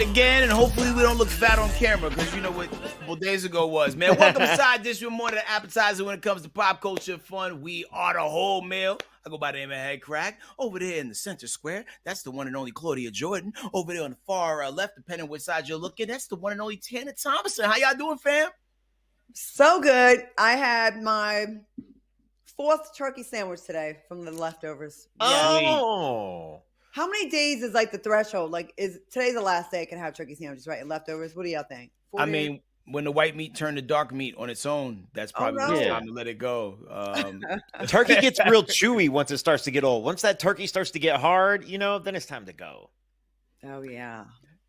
it again, and hopefully we don't look fat on camera, because you know what a couple days ago was, man. Welcome to Side Dish. We're more than an appetizer when it comes to pop culture fun. We are the whole meal. I go by the name of Headkrack. Over there in the center square, that's the one and only Claudia Jordan. Over there on the far left, depending which side you're looking, that's the one and only Thomason. How y'all doing, fam? So good. I had my 4th turkey sandwich today from the leftovers. Oh. How many days is like the threshold? Like, is today's the last day I can have turkey sandwiches, right? And leftovers. What do y'all think? 4 I days? mean, when the white meat turned to dark meat on its own, that's probably the time to let it go. Turkey gets real chewy once it starts to get old. Once that turkey starts to get hard, then it's time to go. Oh, yeah.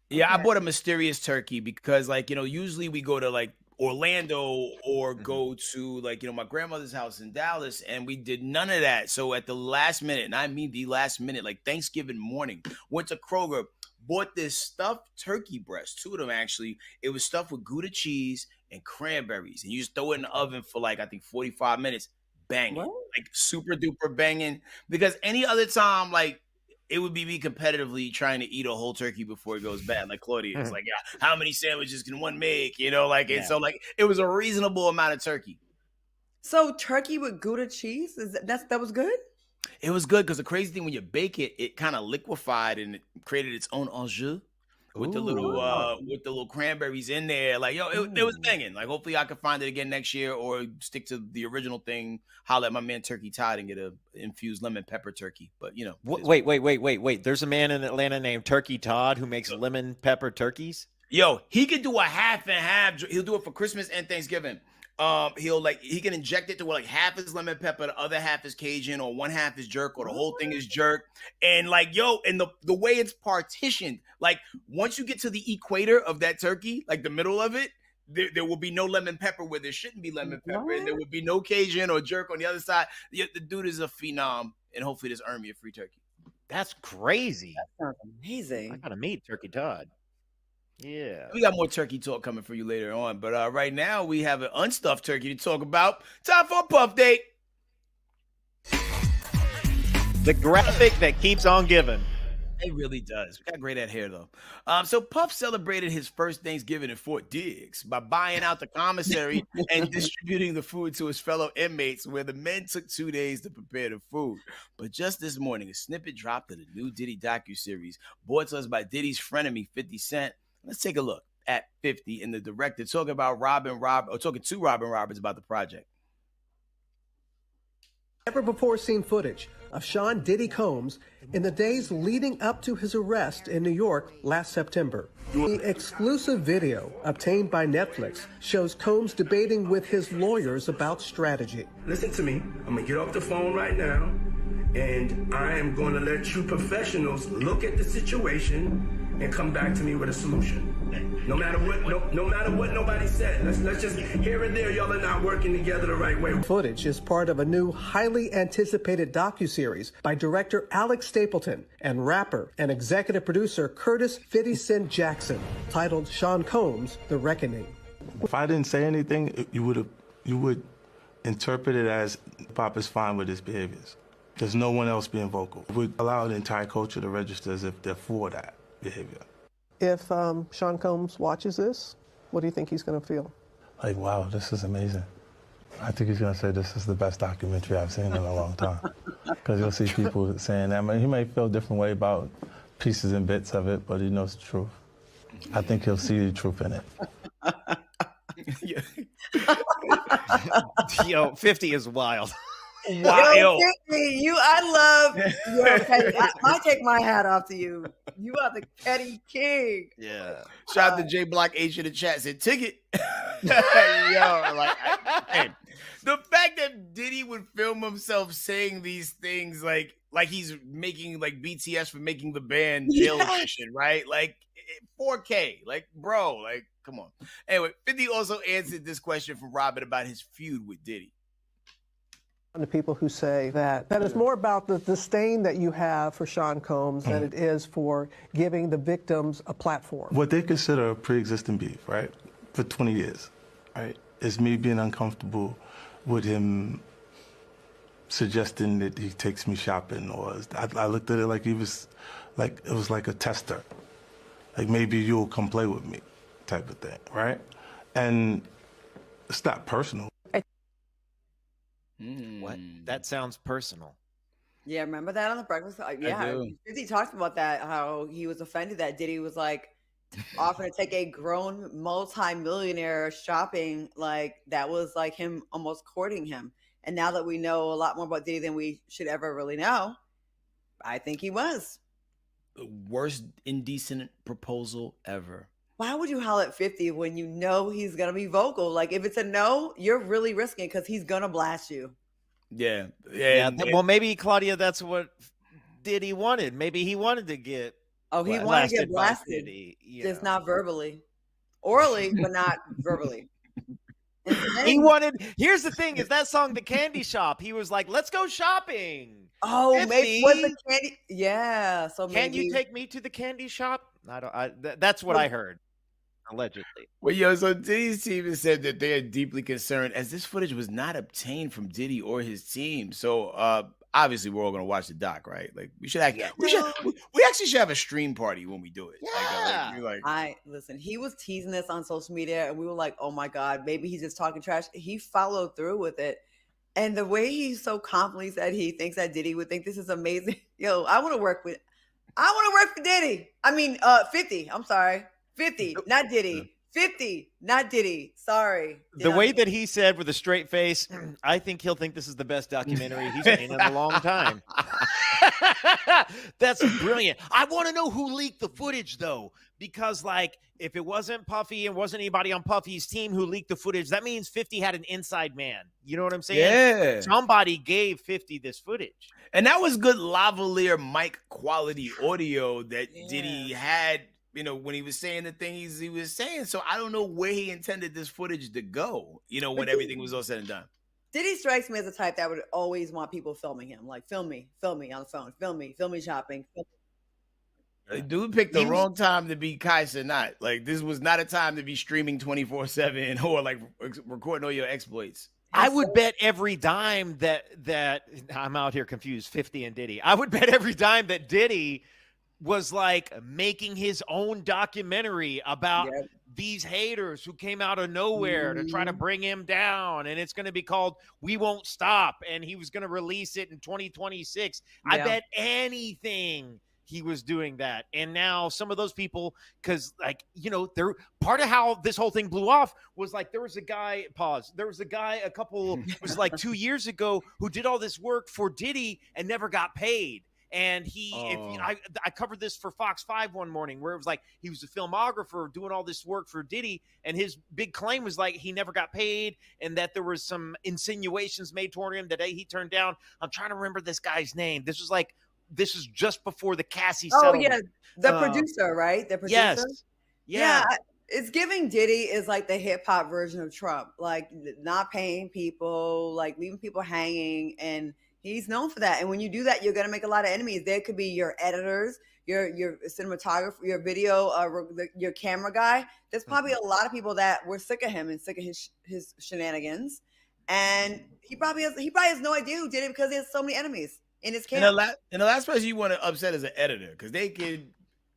Yeah, okay. I bought a mysterious turkey because, usually we go to, Orlando or go to, my grandmother's house in Dallas, and we did none of that. So at the last minute, and I mean the last minute, Thanksgiving morning, went to Kroger, bought this stuffed turkey breast, 2 of them actually. It was stuffed with Gouda cheese and cranberries, and you just throw it in the oven for, I think 45 minutes, banging, super duper banging, because any other time, it would be me competitively trying to eat a whole turkey before it goes bad. Like Claudia, it's how many sandwiches can one make? And so it was a reasonable amount of turkey. So turkey with Gouda cheese, that was good? It was good because the crazy thing, when you bake it, it kind of liquefied and it created its own au jus with the little cranberries in there. It was banging. Hopefully I can find it again next year or stick to the original thing. Holler at my man Turkey Todd and get a infused lemon pepper turkey. But Wait. There's a man in Atlanta named Turkey Todd who makes lemon pepper turkeys. Yo, he could do a half and half. He'll do it for Christmas and Thanksgiving. He can inject it to where half is lemon pepper, the other half is Cajun, or one half is jerk, or the whole thing is jerk. And and the way it's partitioned, once you get to the equator of that turkey, the middle of it, there will be no lemon pepper where there shouldn't be lemon pepper, and there will be no Cajun or jerk on the other side. The dude is a phenom, and hopefully this earn me a free turkey. That's crazy. That sounds amazing. I gotta meet Turkey Todd. Yeah. We got more turkey talk coming for you later on, but right now we have an unstuffed turkey to talk about. Time for a puff date. The graphic that keeps on giving. It really does. We got great at hair though. So Puff celebrated his first Thanksgiving in Fort Diggs by buying out the commissary and distributing the food to his fellow inmates, where the men took 2 days to prepare the food. But just this morning, a snippet dropped of the new Diddy docuseries brought to us by Diddy's frenemy, 50 Cent. Let's take a look at 50 and the director talking to Robin Roberts about the project. Never before seen footage of Sean Diddy Combs in the days leading up to his arrest in New York last September. The exclusive video obtained by Netflix shows Combs debating with his lawyers about strategy. Listen to me. I'm going to get off the phone right now, and I am going to let you professionals look at the situation and come back to me with a solution. No matter what nobody said. Let's just here and there, y'all are not working together the right way. Footage is part of a new highly anticipated docuseries by director Alex Stapleton and rapper and executive producer Curtis 50 Cent Jackson, titled Sean Combs: The Reckoning. If I didn't say anything, you would interpret it as Pop is fine with his behaviors. There's no one else being vocal. We allow the entire culture to register as if they're for that behavior. If Sean Combs watches this, what do you think he's going to feel? Wow, this is amazing. I think he's going to say this is the best documentary I've seen in a long time. Because you'll see people saying that. He may feel a different way about pieces and bits of it, but he knows the truth. I think he'll see the truth in it. Yo, 50 is wild. Wow. I take my hat off to you. You are the petty king. Yeah. Shout out to J Block H in the chat, said ticket. The fact that Diddy would film himself saying these things like he's making BTS for making the band Jail Edition, right? 4K. Bro, come on. Anyway, 50 also answered this question from Robin about his feud with Diddy. The people who say that it's more about the disdain that you have for Sean Combs than it is for giving the victims a platform. What they consider a pre-existing beef, right, for 20 years, right, is me being uncomfortable with him suggesting that he takes me shopping, or I looked at it like he was, it was like a tester. Like maybe you'll come play with me type of thing, right? And it's not personal. What? That sounds personal. Yeah, remember that on the Breakfast? Yeah, 50 talked about that, how he was offended that Diddy was like offering to take a grown multi-millionaire shopping. Like that was like him almost courting him. And now that we know a lot more about Diddy than we should ever really know, I think he was. The worst indecent proposal ever. Why would you holler at 50 when you know he's going to be vocal? Like if it's a no, you're really risking because he's going to blast you. Yeah. Well, maybe, Claudia, that's what Diddy wanted. Maybe he wanted to get he wanted to get blasted, just not verbally. Orally, but not verbally. He wanted, here's the thing, is that song, The Candy Shop, he was like, let's go shopping. Oh, 50. Maybe was the candy. Yeah. So can you take me to the candy shop? That's what I heard. Allegedly. Well, so Diddy's team has said that they are deeply concerned as this footage was not obtained from Diddy or his team. So obviously we're all gonna watch the doc, right? Like we actually should have a stream party when we do it. Yeah. Listen, he was teasing this on social media and we were like, oh my God, maybe he's just talking trash. He followed through with it. And the way he so confidently said he thinks that Diddy would think this is amazing. Yo, I want to work for Diddy. I mean, 50. I'm sorry. 50, not Diddy. 50, not Diddy. Sorry. The way that he said with a straight face, I think he'll think this is the best documentary he's seen in a long time. That's brilliant. I want to know who leaked the footage, though, because, like, if it wasn't Puffy and wasn't anybody on Puffy's team who leaked the footage, that means 50 had an inside man. You know what I'm saying? Yeah. Somebody gave 50 this footage. And that was good lavalier mic quality audio that Diddy had, you know, when he was saying the things he was saying. So I don't know where he intended this footage to go, you know, when everything was all said and done. Diddy strikes me as a type that would always want people filming him. Like, film me on the phone. Film me shopping. Dude picked the wrong time to be Kai Cenat. Like, this was not a time to be streaming 24/7 or like recording all your exploits. I would bet every dime that I'm out here confused, 50 and Diddy. I would bet every dime that Diddy was like making his own documentary about these haters who came out of nowhere to try to bring him down. And it's going to be called We Won't Stop. And he was going to release it in 2026. I bet anything he was doing that. And now some of those people, because, like, you know, they're part of how this whole thing blew off was like there was a guy, there was a guy it was like 2 years ago who did all this work for Diddy and never got paid. And I covered this for Fox 5 one morning where it was like he was a filmographer doing all this work for Diddy. And his big claim was like he never got paid and that there was some insinuations made toward him that he turned down. I'm trying to remember this guy's name. This is just before the Cassie settlement. Oh, yeah. The producer, right? The producer? Yes. Yeah. It's giving Diddy is like the hip hop version of Trump. Like not paying people, like leaving people hanging, and he's known for that. And when you do that, you're going to make a lot of enemies. There could be your editors, your cinematographer, your video, your camera guy. There's probably a lot of people that were sick of him and sick of his shenanigans. And he probably has no idea who did it because he has so many enemies in his camp. And the last person you want to upset is an editor because they could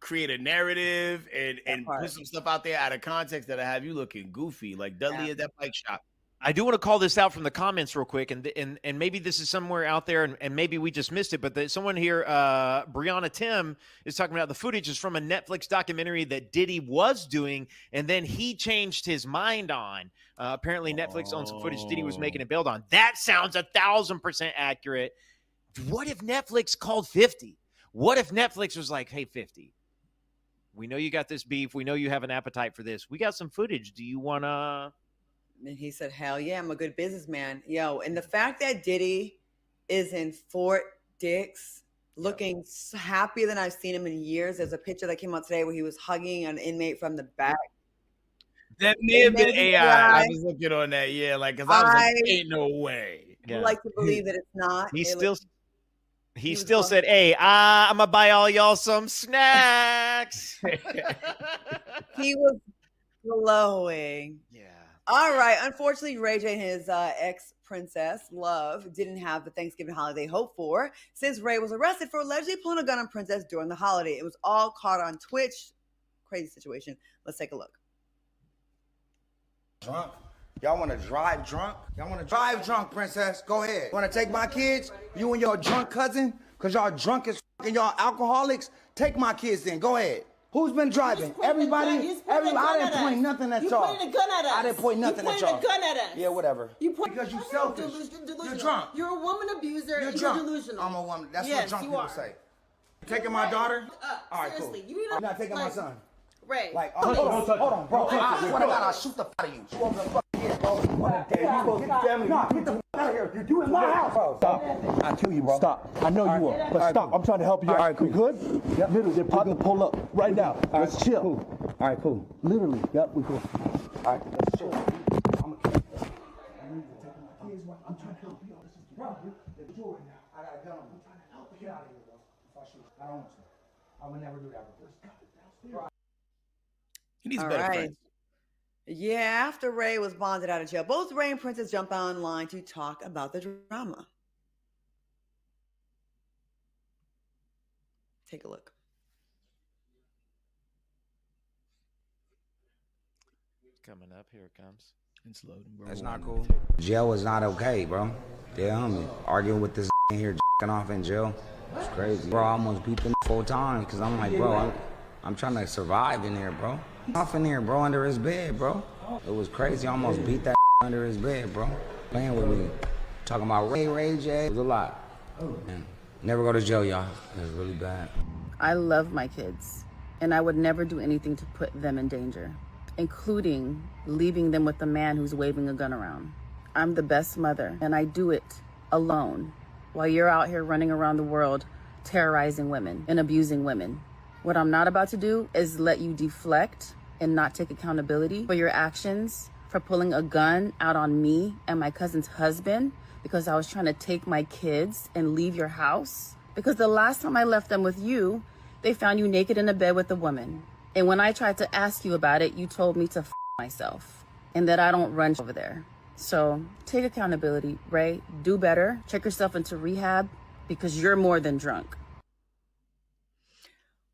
create a narrative and put some stuff out there out of context that'll have you looking goofy, like Dudley at that bike shop. I do want to call this out from the comments real quick, and maybe this is somewhere out there, and maybe we just missed it, but someone here, Brianna Tim, is talking about the footage is from a Netflix documentary that Diddy was doing, and then he changed his mind on. Apparently, Netflix owns some footage Diddy was making and bailed on. That sounds 1,000% accurate. What if Netflix called 50? What if Netflix was like, hey, 50, we know you got this beef. We know you have an appetite for this. We got some footage. Do you want to... And he said, hell yeah, I'm a good businessman. Yo, and the fact that Diddy is in Fort Dix looking happier than I've seen him in years. There's a picture that came out today where he was hugging an inmate from the back. That may have been AI. I was looking on that, like, because I was like, ain't no way. I like to believe that it's not. He still said, hey, I'm going to buy all y'all some snacks. He was glowing. Yeah. All right. Unfortunately, Ray J and his ex-princess, Love, didn't have the Thanksgiving holiday hoped for since Ray was arrested for allegedly pulling a gun on Princess during the holiday. It was all caught on Twitch, crazy situation. Let's take a look. Drunk? Y'all want to drive drunk? Y'all want to drive drunk, princess? Go ahead. Want to take my kids? You and your drunk cousin? Because y'all drunk as and y'all alcoholics? Take my kids then. Go ahead. Who's been driving? Everybody? I didn't point nothing at y'all. You pointed a gun at us. I didn't point nothing at y'all. You pointed a gun at us. Yeah, whatever. Because you selfish. Delusional. You're drunk. You're a woman abuser. You're drunk. You're delusional. I'm a woman. That's yes, what drunk you people are. say. Taking my daughter? All right, seriously, cool. you need You're not taking my son. Ray. Like, hold on, bro. I swear to God, I'll shoot the f*** out of you. You over the fucking here, bro. Get the family. Nah, get the f*** out of here. You in my house. Bro, stop. I'll kill you, bro. Stop. I know you will. But stop. I'm trying to help you. All right, cool. You good? Yep. Literally, they're about to pull up right now. Let's chill. Cool. All right, cool. Literally. Yep, we cool. All right, let's chill. I'm going to kill you. I'm trying to help you. This is bro. They're doing now. I got a gun on me. I'm trying to help you. Get out of here, bro. If I shoot, I don't want to. I would never do that, bro. Let's go. He needs All better right. friends. Yeah, after Ray was bonded out of jail, both Ray and Princess jump online to talk about the drama. Take a look. Coming up, here it comes. It's loading. That's not cool. Jail was not okay, bro. Damn, arguing with this in here, jacking off in jail. It's crazy. Bro, I almost beat them 4 times because I'm like, bro, I'm trying to survive in here, bro. Off in here, bro, under his bed, bro. It was crazy. I almost beat that under his bed, bro. Playing with me. Talking about Ray J. It was a lot. Man, never go to jail, y'all. It was really bad. I love my kids, and I would never do anything to put them in danger, including leaving them with a man who's waving a gun around. I'm the best mother, and I do it alone while you're out here running around the world terrorizing women and abusing women. What I'm not about to do is let you deflect and not take accountability for your actions, for pulling a gun out on me and my cousin's husband because I was trying to take my kids and leave your house. Because the last time I left them with you, they found you naked in a bed with a woman. And when I tried to ask you about it, you told me to f myself and that I don't run over there. So take accountability, Ray. Do better. Check yourself into rehab because you're more than drunk.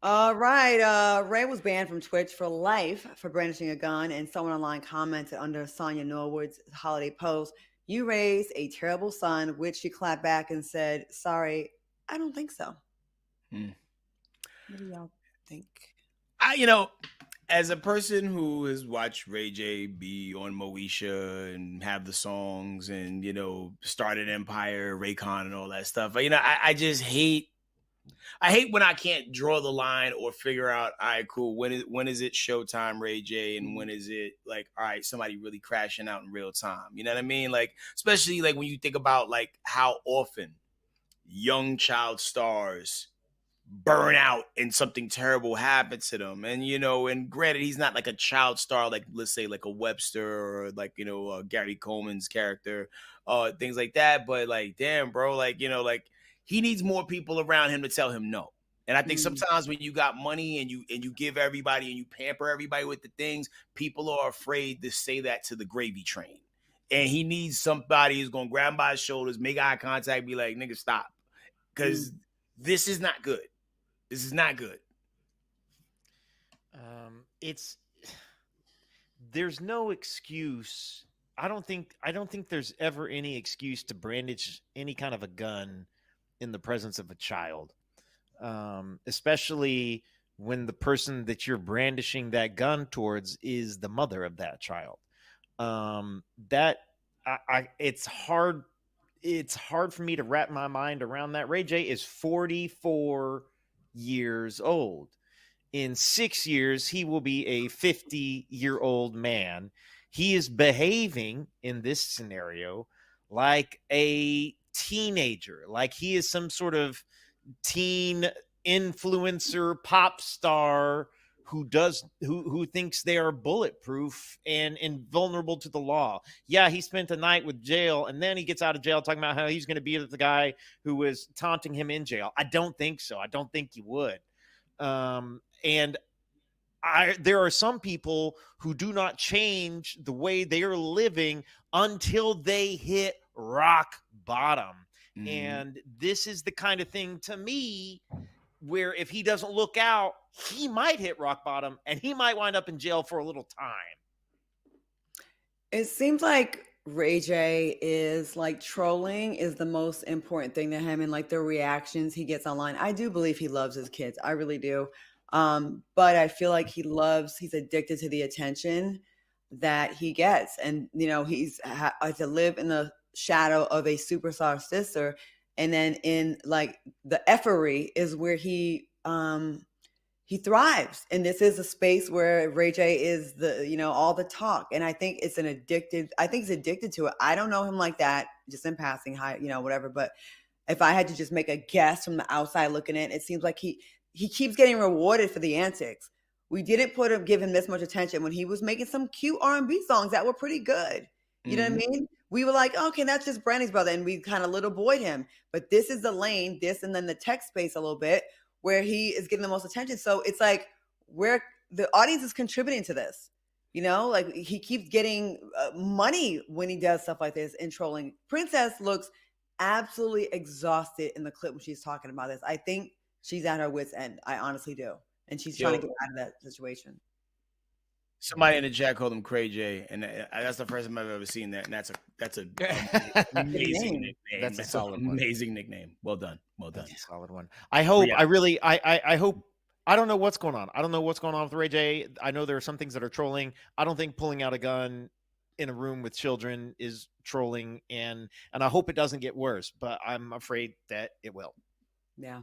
All right. Ray was banned from Twitch for life for brandishing a gun, and someone online commented under Sonia Norwood's holiday post, "You raised a terrible son," which she clapped back and said, "Sorry, I don't think so." What do y'all think? As a person who has watched Ray J be on Moesha and have the songs and, start an empire, Raycon and all that stuff, I just hate when I can't draw the line or figure out, all right, cool, when is it showtime, Ray J, and when is it like, all right, somebody really crashing out in real time? You know what I mean? Like, especially like when you think about like how often young child stars burn out and something terrible happens to them. And, and granted, he's not like a child star, like let's say like a Webster or like, Gary Coleman's character, things like that. But like, damn, bro, like, like he needs more people around him to tell him no. And I think sometimes when you got money and you give everybody and you pamper everybody with the things, people are afraid to say that to the gravy train. And he needs somebody who's going to grab him by his shoulders, make eye contact, be like, nigga, stop. Because this is not good. This is not good. There's no excuse. I don't think there's ever any excuse to brandish any kind of a gun in the presence of a child, especially when the person that you're brandishing that gun towards is the mother of that child. It's hard for me to wrap my mind around that. Ray J is 44 years old. In 6 years, he will be a 50-year-old man. He is behaving in this scenario like a teenager, like he is some sort of teen influencer pop star who thinks they are bulletproof and invulnerable to the law. Yeah, he spent a night with jail, and then he gets out of jail talking about how he's going to be the guy who was taunting him in jail. I don't think so. I don't think he would. And there are some people who do not change the way they are living until they hit rock bottom. And this is the kind of thing, to me, where if he doesn't look out, he might hit rock bottom and he might wind up in jail for a little time. It seems like Ray J is like trolling is the most important thing to him, and like the reactions he gets online. I do believe he loves his kids. I really do. But I feel like he's addicted to the attention that he gets. And, you know, he's to live in the shadow of a superstar sister. And then in like the effery is where he thrives. And this is a space where Ray J is all the talk. And I think he's addicted to it. I don't know him like that, just in passing, whatever. But if I had to just make a guess from the outside looking in, it seems like he keeps getting rewarded for the antics. We didn't give him this much attention when he was making some cute R&B songs that were pretty good. You know what I mean? We were like, okay, that's just Brandy's brother. And we kind of little boyed him. But this is the lane, and then the tech space a little bit where he is getting the most attention. So it's like where the audience is contributing to this. You know, like he keeps getting money when he does stuff like this and trolling. Princess looks absolutely exhausted in the clip when she's talking about this. I think she's at her wit's end. I honestly do. And she's trying to get out of that situation. Somebody in the chat called him Cray J, and that's the first time I've ever seen that. And that's a amazing nickname. That's a solid one. Amazing nickname. Well done. That's a solid one. I hope. I hope. I don't know what's going on. I don't know what's going on with Ray J. I know there are some things that are trolling. I don't think pulling out a gun in a room with children is trolling, and I hope it doesn't get worse. But I'm afraid that it will. Yeah.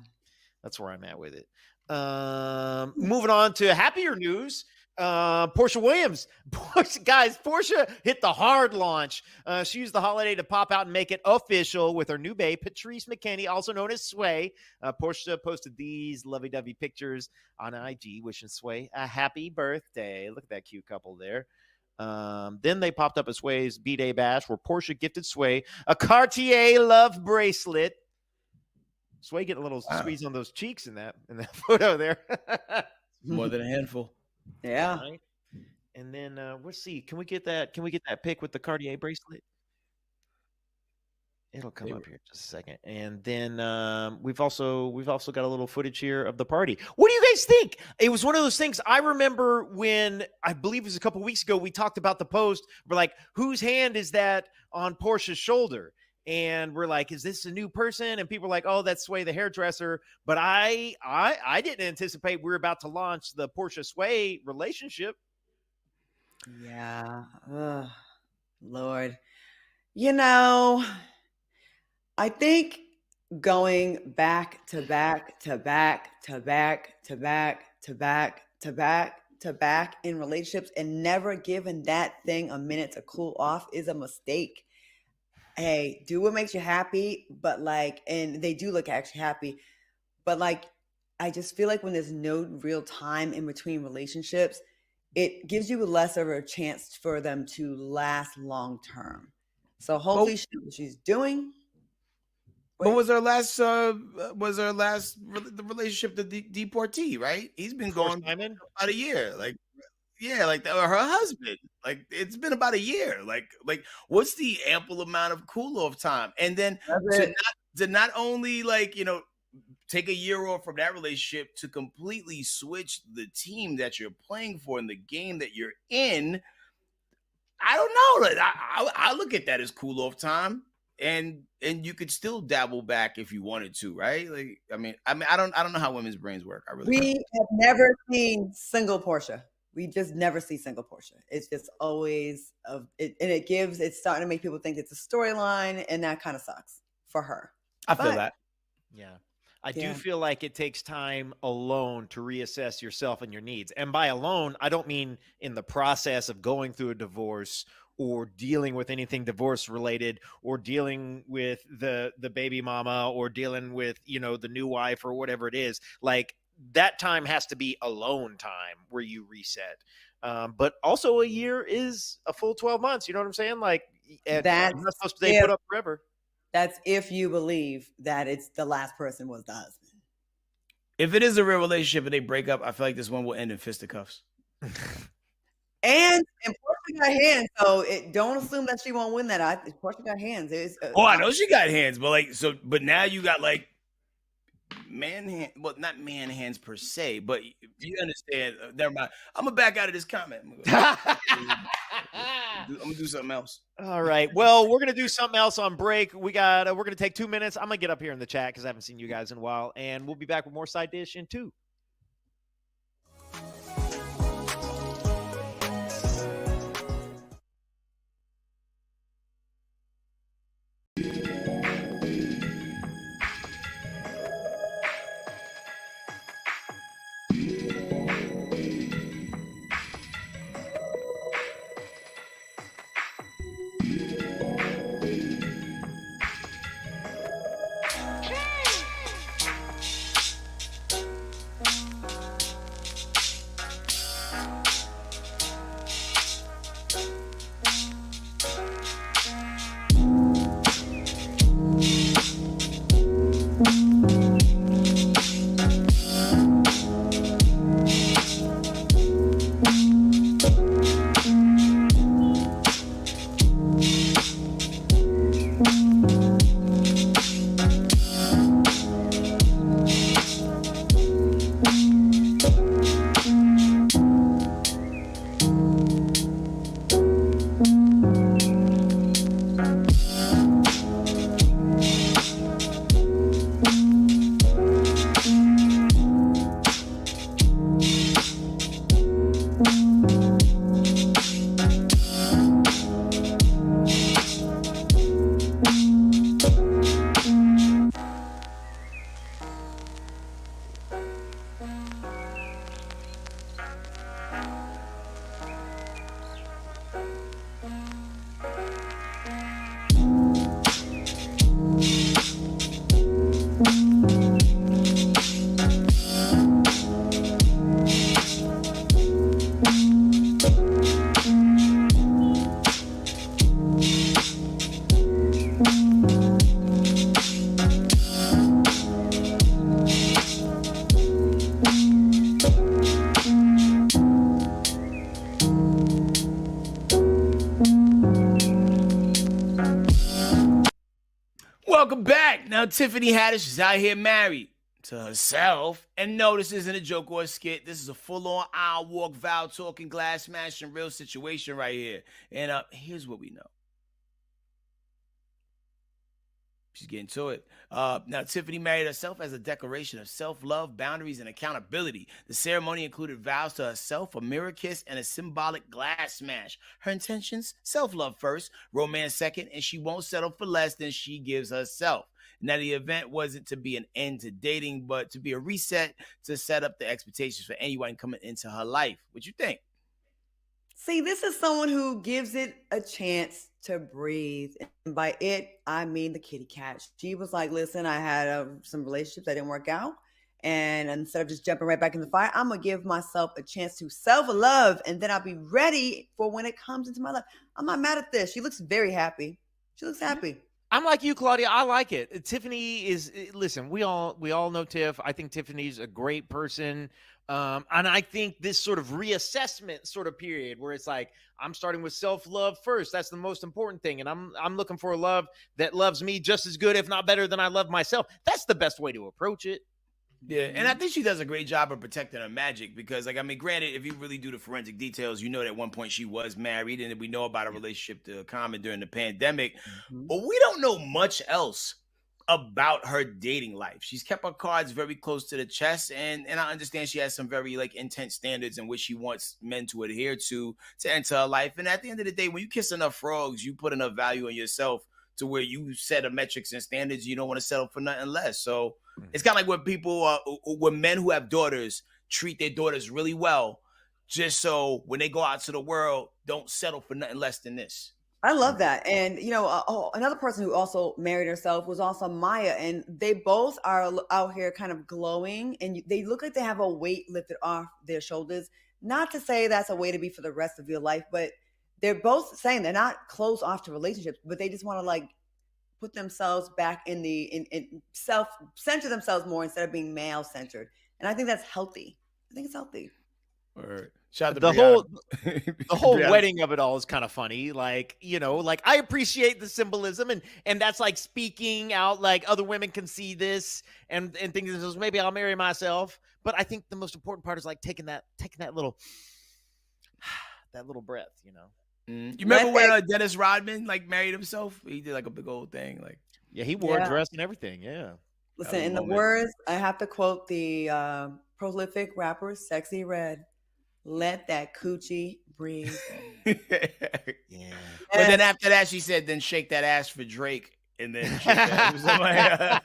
That's where I'm at with it. Moving on to happier news. Porsha Williams. Porsha hit the hard launch. She used the holiday to pop out and make it official with her new babe, Patrice McKinney, also known as Sway. Porsha posted these lovey-dovey pictures on IG, wishing Sway a happy birthday. Look at that cute couple there. Then they popped up at Sway's B-Day Bash, where Porsha gifted Sway a Cartier love bracelet. Sway getting a little squeeze on those cheeks in that photo there. More than a handful. Yeah. Right. And then let's see. Can we get that pic with the Cartier bracelet? It'll come up here in just a second. And then we've also got a little footage here of the party. What do you guys think? It was one of those things. I remember when, I believe it was a couple weeks ago, we talked about the post. We're like, whose hand is that on Porsha's shoulder? And we're like, is this a new person? And people are like, oh, that's Sway the hairdresser. But I didn't anticipate we were about to launch the Porsha Sway relationship. Yeah. Lord. You know, I think going back to back to back to back to back to back to back to back in relationships and never giving that thing a minute to cool off is a mistake. Hey, do what makes you happy, but and they do look actually happy, but I just feel like when there's no real time in between relationships, it gives you less of a chance for them to last long term. So hopefully she knows what she's doing. What was her last? The relationship to deportee, right? He's been going about a year. Her husband. It's been about a year. What's the ample amount of cool off time? And then to not only take a year off from that relationship to completely switch the team that you're playing for in the game that you're in. I don't know. I look at that as cool off time, and you could still dabble back if you wanted to, right? I don't know how women's brains work. We have never seen single Porsha. We just never see single Porsha. It's just always it's starting to make people think it's a storyline, and that kind of sucks for her. I feel that. Yeah. I do feel like it takes time alone to reassess yourself and your needs. And by alone, I don't mean in the process of going through a divorce or dealing with anything divorce related or dealing with the baby mama or dealing with, the new wife or whatever it is. That time has to be alone time where you reset. But also a year is a full 12 months. You know what I'm saying? That's not supposed to put up forever. That's if you believe that it's the last person was the husband. If it is a real relationship and they break up, I feel like this one will end in fisticuffs. And Porsha got hands, so don't assume that she won't win that. Porsha got hands. I know she got hands, but but now you got man hand, well, not man hands per se, but you understand. Never mind. I'm gonna back out of this comment. I'm gonna do something else. All right. Well, we're gonna do something else on break. We're gonna take 2 minutes. I'm gonna get up here in the chat because I haven't seen you guys in a while, and we'll be back with more Side Dish in 2. Welcome back. Now, Tiffany Haddish is out here married to herself. And no, this isn't a joke or a skit. This is a full-on aisle walk, vow talking, glass smashing, real situation right here. And here's what we know. She's getting to it. Now, Tiffany married herself as a declaration of self-love, boundaries, and accountability. The ceremony included vows to herself, a mirror kiss, and a symbolic glass smash. Her intentions, self-love first, romance second, and she won't settle for less than she gives herself. Now, the event wasn't to be an end to dating, but to be a reset to set up the expectations for anyone coming into her life. What you think? See, this is someone who gives it a chance to breathe. And by it, I mean the kitty cat. She was like, listen, I had some relationships that didn't work out. And instead of just jumping right back in the fire, I'm going to give myself a chance to self-love. And then I'll be ready for when it comes into my life. I'm not mad at this. She looks very happy. She looks happy. I'm like you, Claudia. I like it. Tiffany is, listen, we all know Tiff. I think Tiffany's a great person. And I think this sort of reassessment sort of period where it's like, I'm starting with self-love first. That's the most important thing. And I'm looking for a love that loves me just as good, if not better than I love myself. That's the best way to approach it. Yeah, and I think she does a great job of protecting her magic because, like, I mean, granted, if you really do the forensic details, you know that at one point she was married, and we know about a relationship to Common during the pandemic, but we don't know much else about her dating life. She's kept her cards very close to the chest, and I understand she has some very, like, intense standards in which she wants men to adhere to enter her life. And at the end of the day, when you kiss enough frogs, you put enough value in yourself to where you set a metrics and standards, you don't want to settle for nothing less. So it's kind of like when people, when men who have daughters treat their daughters really well, just so when they go out to the world, don't settle for nothing less than this. I love that. And, you know, another person who also married herself was also Maya. And they both are out here kind of glowing. And they look like they have a weight lifted off their shoulders. Not to say that's a way to be for the rest of your life, but they're both saying they're not closed off to relationships, but they just want to, like, put themselves back in self-center themselves more instead of being male-centered. And I think that's healthy. I think it's healthy. All right. Shout out to the Brianna. whole Brianna. wedding of it all is kind of funny. Like, you know, like I appreciate the symbolism and that's like speaking out, like other women can see this and thinking this, maybe I'll marry myself. But I think the most important part is like taking that little breath, you know. You remember when Dennis Rodman like married himself? He did like a big old thing, like yeah, he wore a dress and everything. Yeah. Listen, in the words, I have to quote the prolific rapper Sexy Red. Let that coochie breathe. Yeah. But then after that, she said, "Then shake that ass for Drake." And then shake that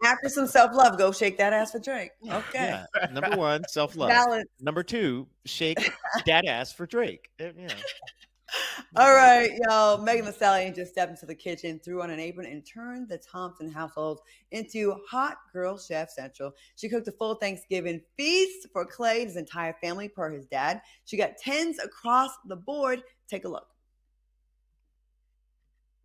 after some self-love, go shake that ass for Drake. Okay. Yeah. Number 1, self-love. Balance. Number 2, shake that ass for Drake. Yeah. All right, y'all. Megan Thee Stallion just stepped into the kitchen, threw on an apron, and turned the Thomason household into hot girl chef central. She cooked a full Thanksgiving feast for Clay and his entire family per his dad. She got 10s across the board. Take a look.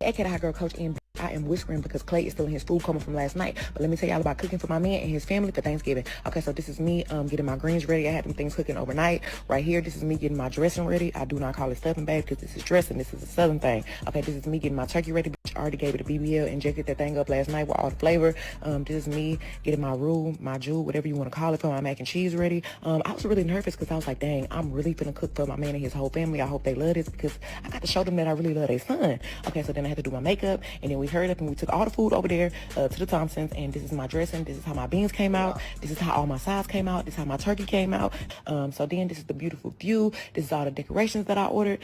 AKA Hot Girl Coach and I am whispering because Clay is still in his food coma from last night. But let me tell y'all about cooking for my man and his family for Thanksgiving. Okay, so this is me getting my greens ready. I had them things cooking overnight. Right here, this is me getting my dressing ready. I do not call it stuffing, babe, because this is dressing. This is a southern thing. Okay, this is me getting my turkey ready. I already gave it a BBL, injected that thing up last night with all the flavor. This is me getting my roux, my jewel, whatever you want to call it, for my mac and cheese ready. I was really nervous because I was like, dang, I'm really finna cook for my man and his whole family. I hope they love this because I got to show them that I really love their son. Okay, so then I had to do my makeup, and then we hurried up and we took all the food over there to the Thomasons, and this is my dressing. This is how my beans came out. This is how all my sides came out. This is how my turkey came out. So then this is the beautiful view. This is all the decorations that I ordered.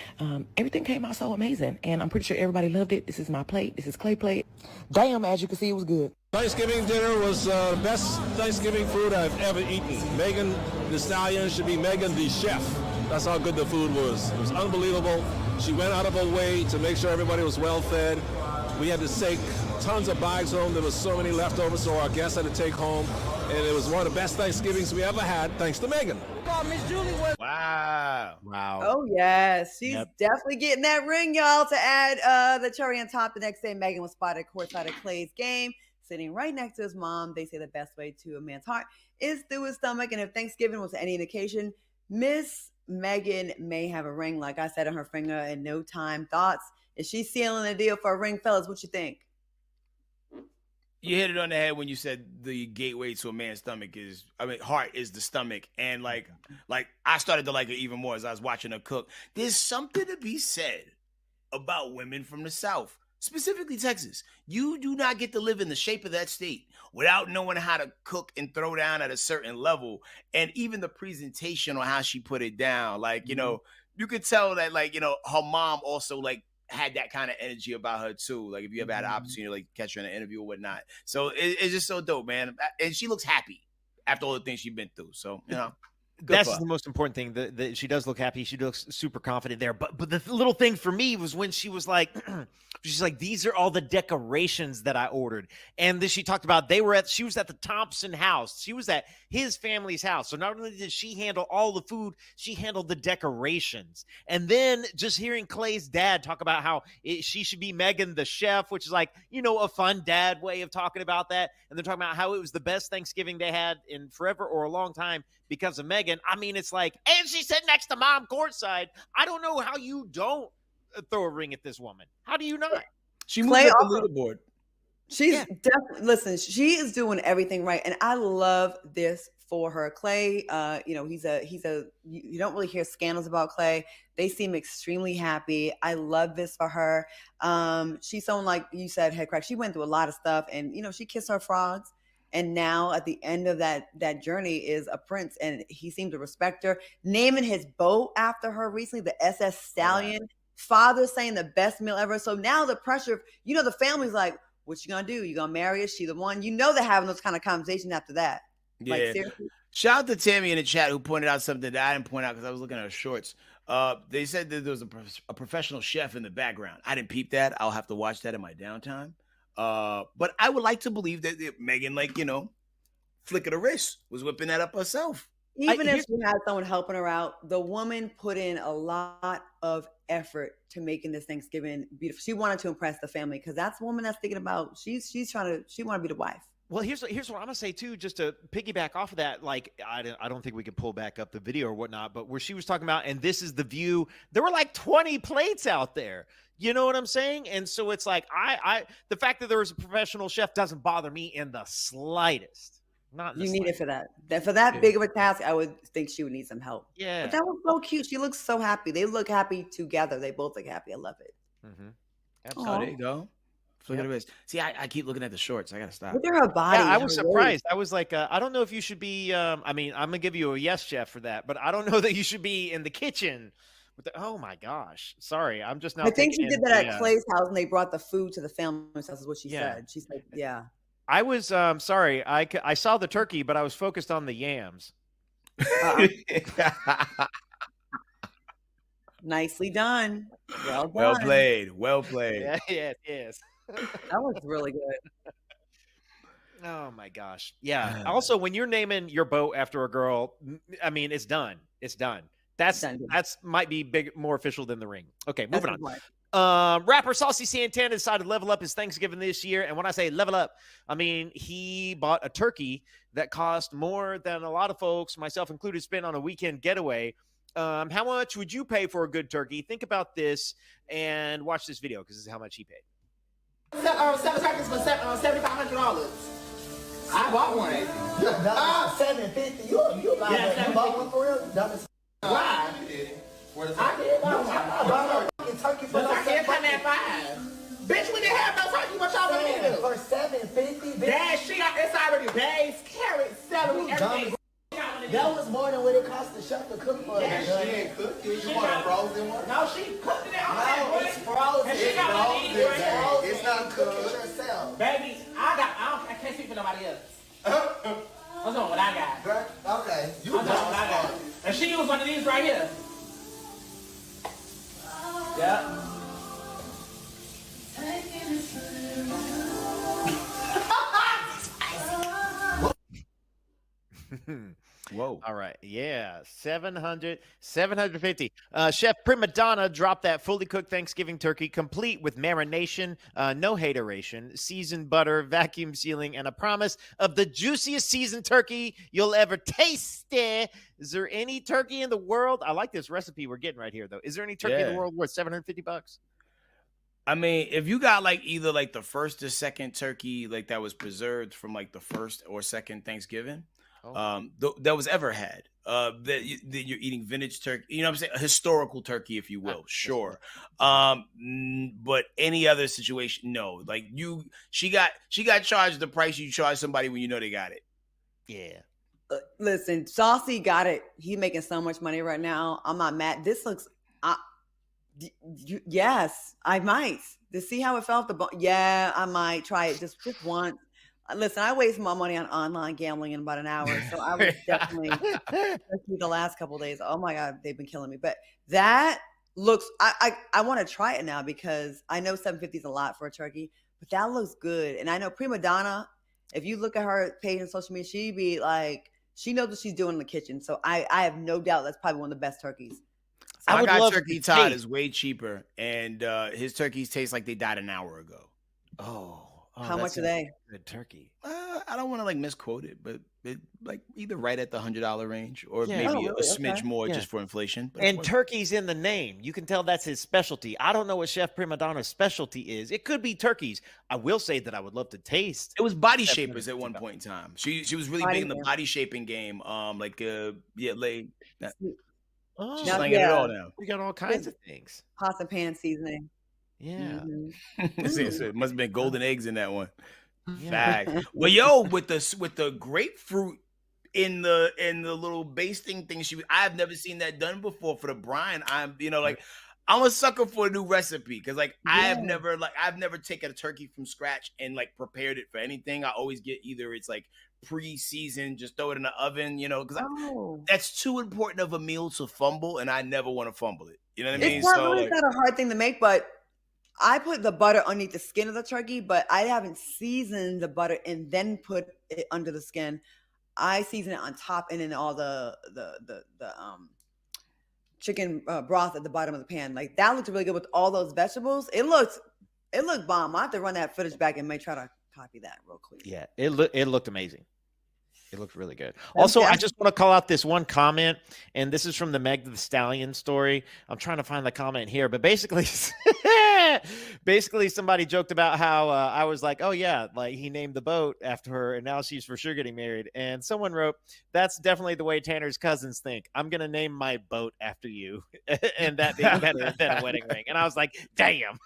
Everything came out so amazing, and I'm pretty sure everybody loved it. This is my plate. This is Clay plate. Damn, as you can see, it was good. Thanksgiving dinner was the best Thanksgiving food I've ever eaten. Megan Thee Stallion should be Megan the Chef. That's how good the food was. It was unbelievable. She went out of her way to make sure everybody was well fed. We had to take tons of bags home. There was so many left over, so our guests had to take home. And it was one of the best Thanksgivings we ever had, thanks to Megan. Miss Julie was wow. Oh yes, she's definitely getting that ring, y'all. To add the cherry on top, the next day Megan was spotted courtside at Clay's game, sitting right next to his mom. They say the best way to a man's heart is through his stomach, and if Thanksgiving was any indication, Miss Megan may have a ring, like I said, on her finger in no time. Thoughts? Is she sealing the deal for a ring, fellas? What you think? You hit it on the head when you said the gateway to a man's heart is the stomach. And like I started to like it even more as I was watching her cook. There's something to be said about women from the South, specifically Texas. You do not get to live in the shape of that state without knowing how to cook and throw down at a certain level. And even the presentation on how she put it down, like, you know, you could tell that, like, you know, her mom also like had that kind of energy about her too. Like if you ever had an opportunity to like catch her in an interview or whatnot. So it's just so dope, man. And she looks happy after all the things she's been through. So, you know, that's the most important thing. That she does look happy. She looks super confident there. But the little thing for me was when she was like, she's like, these are all the decorations that I ordered. And then she talked about she was at the Thompson house. She was at his family's house. So not only did she handle all the food, she handled the decorations. And then just hearing Clay's dad talk about how she should be Megan the Chef, which is like, you know, a fun dad way of talking about that. And they're talking about how it was the best Thanksgiving they had in forever or a long time because of Megan. I mean, it's like, and she sat next to mom courtside. I don't know how you don't throw a ring at this woman. How do you not? She moved up the leaderboard. She's definitely, listen, she is doing everything right. And I love this for her. Clay, you know, you don't really hear scandals about Clay. They seem extremely happy. I love this for her. She's someone, like you said, Headkrack. She went through a lot of stuff and, you know, she kissed her frogs. And now at the end of that journey is a prince, and he seemed to respect her, naming his boat after her recently, the SS Stallion. Right. Father saying the best meal ever. So now the pressure, you know, the family's like, what you gonna do? You gonna marry her? She the one? You know they're having those kind of conversations after that. Yeah. Like, seriously. Shout out to Tammy in the chat who pointed out something that I didn't point out because I was looking at her shorts. They said that there was a professional chef in the background. I didn't peep that. I'll have to watch that in my downtime. But I would like to believe that Megan, like, you know, flick of the wrist, was whipping that up herself. Even if she had someone helping her out, the woman put in a lot of effort to making this Thanksgiving beautiful. She wanted to impress the family because that's the woman that's thinking about, she want to be the wife. Well, here's what I'm gonna say too, just to piggyback off of that. Like, I don't think we could pull back up the video or whatnot, but where she was talking about, and this is the view. There were like 20 plates out there. You know what I'm saying? And so it's like, the fact that there was a professional chef doesn't bother me in the slightest. Not in the You need it slightest. for that. For that big of a task, I would think she would need some help. Yeah. But that was so cute. She looks so happy. They look happy together. They both look happy. I love it. Mm-hmm. Oh, there you go. Look at this. See, I keep looking at the shorts. I gotta stop. Look at her body. Yeah, I was her surprised. waist. I was like, I don't know if you should be. I mean, I'm gonna give you a yes, chef, for that, but I don't know that you should be in the kitchen. Oh my gosh, sorry, I'm just now. I think she taking did in that the, at Clay's house, and they brought the food to the family's house. Is what she Yeah. said. She said, "Yeah." I was sorry. I saw the turkey, but I was focused on the yams. Nicely done. Well done. Well played. Well played. Yeah, yes. That was really good. Oh my gosh. Yeah. Also, when you're naming your boat after a girl, I mean, it's done. It's done. That's might be more official than the ring. Okay, moving on. Rapper Saucy Santana decided to level up his Thanksgiving this year. And when I say level up, I mean he bought a turkey that cost more than a lot of folks, myself included, spent on a weekend getaway. How much would you pay for a good turkey? Think about this and watch this video because this is how much he paid. 7 turkeys for $7,500. I bought one. $750. You bought one for real? Why? I did buy one. I bought a turkey for $750. At 5. Bitch, we didn't have no turkey. What y'all want to do? For $750. That shit, it's already baged, carrots, celery, everything. That was more than what it cost the chef to cook for. Yeah, she didn't cook it. You want a frozen one? No, she cooked it out. No, it's frozen. And she got one of these right here. It's not cooked yourself. Baby, I can't speak for nobody else. I'm doing what I got. Okay. I'm doing what I got. And she used one of these right here. Yeah. Whoa. All right. Yeah. 750. Chef Prima Donna dropped that fully cooked Thanksgiving turkey, complete with marination, no hateration, seasoned butter, vacuum sealing, and a promise of the juiciest seasoned turkey you'll ever taste. Is there any turkey in the world? I like this recipe we're getting right here, though. Is there any turkey in the world worth $750? I mean, if you got like either like the first or second turkey like that was preserved from like the first or second Thanksgiving, that was ever had, that you're eating vintage turkey, you know what I'm saying, a historical turkey, if you will, sure. But any other situation, no. Like she got charged the price you charge somebody when you know they got it. Yeah. Listen, Saucy got it. He's making so much money right now. I'm not mad. This looks. Yes, I might. To see how it felt. Yeah, I might try it just once. Listen, I waste my money on online gambling in about an hour, so I was definitely the last couple of days. Oh my God, they've been killing me. But that looks. I want to try it now because I know $750 is a lot for a turkey, but that looks good. And I know Prima Donna. If you look at her page on social media, she'd be like, she knows what she's doing in the kitchen. So I have no doubt that's probably one of the best turkeys. So I got turkey Todd is way cheaper, and his turkeys taste like they died an hour ago. Oh, how much are they? Good turkey. I don't want to like misquote it, but like either right at the $100 range or maybe really? a smidge more just for inflation. But and turkey's in the name. You can tell that's his specialty. I don't know what Chef Prima Donna's specialty is. It could be turkeys. I will say that I would love to taste. It was body shapers at one point in time. She was really big in the body shaping game. She's slinging it all now. We got all kinds of things. Pots and pan seasoning. Yeah. It must have been golden eggs in that one. Fact. Well, yo, with the grapefruit in the little basting thing, I've never seen that done before for the brine. I'm a sucker for a new recipe because I've never taken a turkey from scratch and like prepared it for anything. I always get either it's like pre-seasoned, just throw it in the oven, because that's too important of a meal to fumble, and I never want to fumble it. You know what I mean? It's not a hard thing to make, but I put the butter underneath the skin of the turkey, but I haven't seasoned the butter and then put it under the skin. I season it on top and then all the chicken broth at the bottom of the pan. Like that looked really good with all those vegetables. It looked bomb. I have to run that footage back and may try to copy that real quick. Yeah, it looked amazing. It looked really good. Also, I just want to call out this one comment, and this is from the Meg the Stallion story. I'm trying to find the comment here, but basically somebody joked about how I was like, oh yeah, like he named the boat after her, and now she's for sure getting married. And someone wrote, that's definitely the way Tanner's cousins think. I'm going to name my boat after you, and that being better than a wedding ring. And I was like, damn.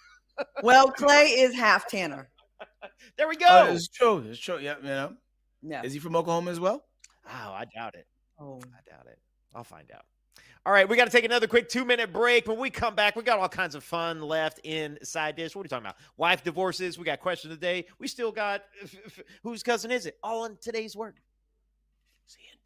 Well, Clay is half Tanner. There we go. It's true. It's true. Yeah, you know. Yeah. Is he from Oklahoma as well? Oh, I doubt it. Oh, I doubt it. I'll find out. All right, we got to take another quick 2-minute break. When we come back, we got all kinds of fun left in Side Dish. What are we talking about? Wife divorces. We got question of the day. We still got whose cousin is it? All in today's word. See you in 2.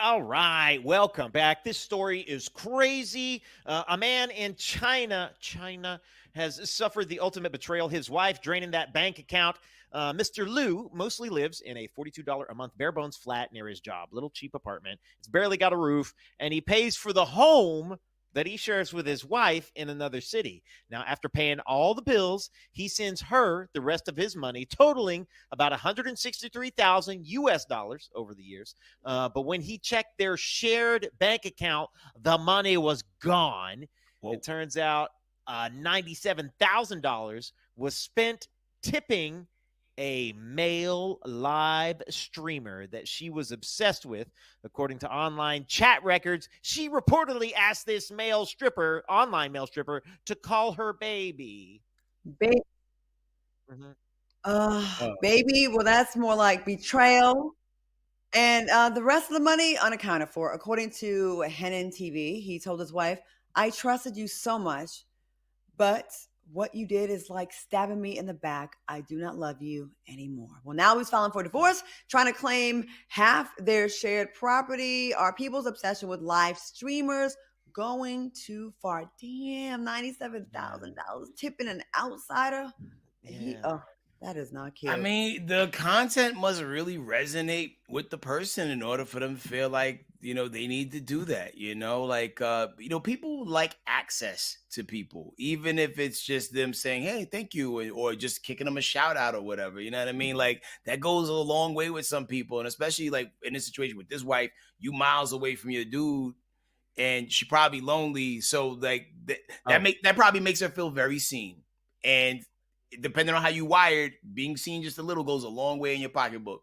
All right, welcome back. This story is crazy. A man in China has suffered the ultimate betrayal. His wife draining that bank account. Mr. Liu mostly lives in a $42 a month bare bones flat near his job. Little cheap apartment. It's barely got a roof, and he pays for the home that he shares with his wife in another city. Now, after paying all the bills, he sends her the rest of his money, totaling about $163,000 US dollars over the years. But when he checked their shared bank account, the money was gone. Whoa. It turns out $97,000 was spent tipping a male live streamer that she was obsessed with. According to online chat records, she reportedly asked this online male stripper, to call her baby. Baby. Baby, well, that's more like betrayal. And the rest of the money unaccounted for. According to Henan TV, he told his wife, I trusted you so much, but what you did is like stabbing me in the back. I do not love you anymore. Well, now he's filing for divorce, trying to claim half their shared property. Are people's obsession with live streamers going too far? Damn, $97,000 tipping an outsider. Yeah. That is not cute. I mean, the content must really resonate with the person in order for them to feel like, you know, they need to do that, you know, like, people like access to people, even if it's just them saying, hey, thank you, or just kicking them a shout out or whatever. You know what I mean? Like, that goes a long way with some people. And especially like in this situation with this wife, you miles away from your dude and she probably lonely. So like that probably makes her feel very seen. And depending on how you wired, being seen just a little goes a long way in your pocketbook.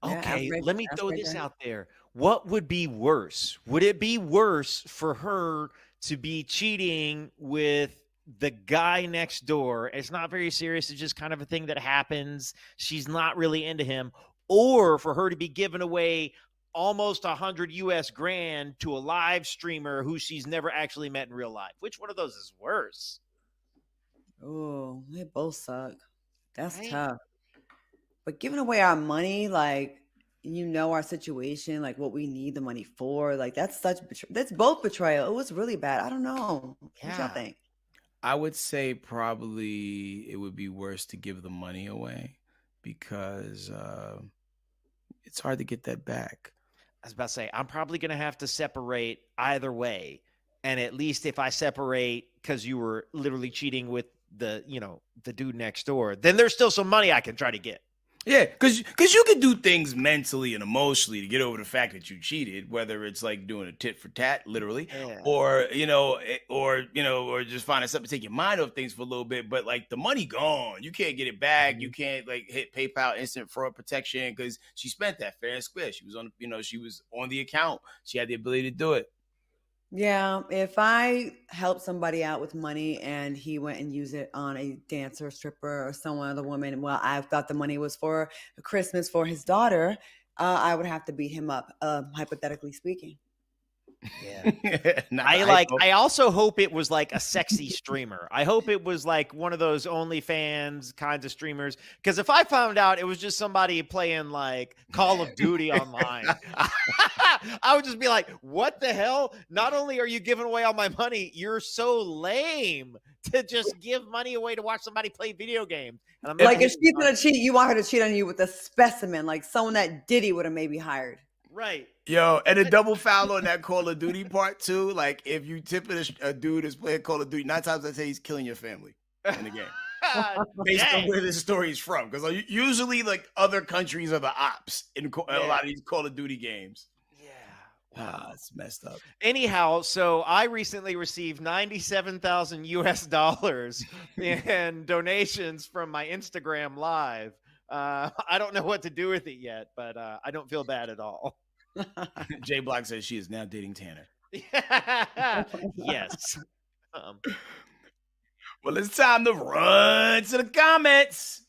Okay, let me throw this out there. What would be worse? Would it be worse for her to be cheating with the guy next door? It's not very serious. It's just kind of a thing that happens. She's not really into him. Or for her to be giving away almost 100 US grand to a live streamer who she's never actually met in real life. Which one of those is worse? Oh, they both suck. That's tough. But giving away our money, like, our situation, like what we need the money for, like that's both betrayal. It was really bad. I don't know. What y'all think? I would say probably it would be worse to give the money away because it's hard to get that back. I was about to say, I'm probably going to have to separate either way. And at least if I separate because you were literally cheating with the dude next door, then there's still some money I can try to get. Yeah, because you can do things mentally and emotionally to get over the fact that you cheated, whether it's like doing a tit for tat, literally, or just finding something to take your mind off things for a little bit. But like the money gone, you can't get it back. You can't like hit PayPal instant fraud protection because she spent that fair and square. She was on the account. She had the ability to do it. Yeah, if I help somebody out with money and he went and used it on a dancer, stripper, or some other woman, well, I thought the money was for a Christmas for his daughter, I would have to beat him up, hypothetically speaking. Yeah. I also hope it was like a sexy streamer. I hope it was like one of those OnlyFans kinds of streamers. Because if I found out it was just somebody playing like Call of Duty online, I would just be like, what the hell? Not only are you giving away all my money, you're so lame to just give money away to watch somebody play video games. And I'm like, if she's going to cheat, you want her to cheat on you with a specimen, like someone that Diddy would have maybe hired. Right. Yo, and a double foul on that Call of Duty part too. Like if you tip a dude that's playing Call of Duty, 9 times I say he's killing your family in the game. Based on where this story is from. Because like, usually like other countries are the ops in a lot of these Call of Duty games. Wow, it's messed up. Anyhow, so I recently received $97,000 US in donations from my Instagram Live. I don't know what to do with it yet, but I don't feel bad at all. Jay Block says she is now dating Tanner. Yes. Well, it's time to run to the comments.